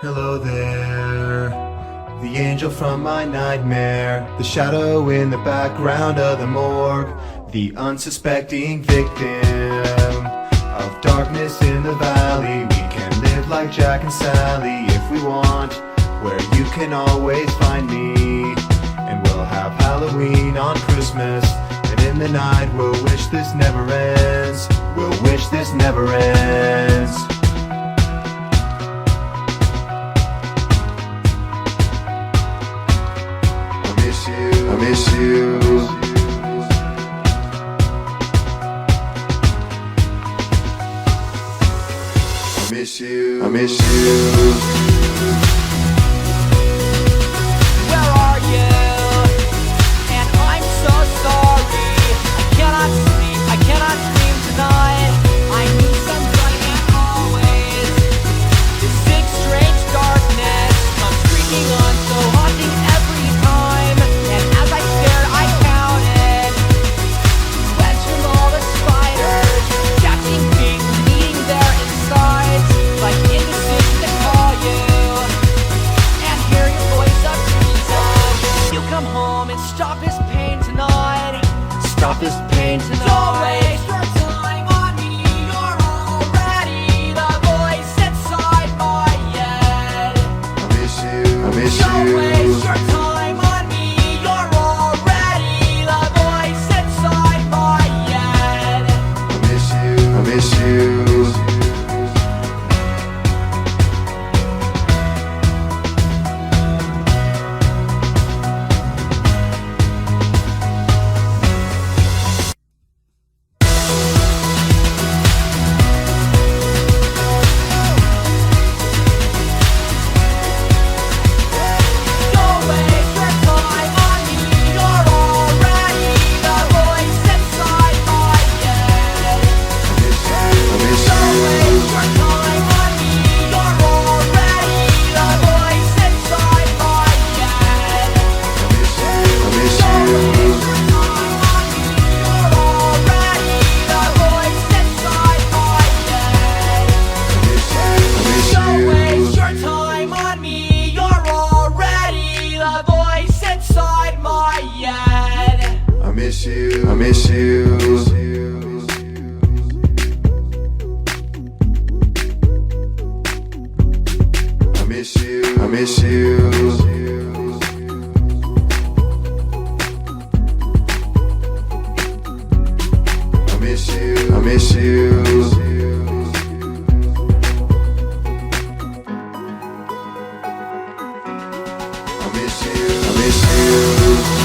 Hello there, the angel from my nightmare, the shadow in the background of the morgue, the unsuspecting victim of darkness in the valley. We can live like Jack and Sally if we want, where you can always find me. And we'll have Halloween on Christmas, and in the night we'll wish this never ends. We'll wish this never ends. I miss you. I miss you. I miss you. Where are you? And I'm so sorry. I cannot sleep, I cannot dream tonight. I need somebody and always. This sick, strange darkness comes creeping on, so haunting every time. And as I stared, I counted webs from all the spiders, catching things, meeting their insides, like indecision to call you and hear your voice of reason. You come home and stop this pain tonight. Stop this pain tonight. Don't waste your time on me. You're already the voice inside my head. I miss you. I miss Don't you. waste your time on me. You're already the voice inside my head. I miss you. I miss you. Don't waste your time on me. You're already the voice inside my head. I miss Don't you. waste your time on me. You're already the voice inside my head. I miss you. I miss Don't you. waste your time on me. You're already the voice inside my head. I miss Don't you. waste your time on me. You're already the voice inside my head. I miss you. I miss you. I miss you. I miss you. I miss you. I miss you. I miss you. I miss you.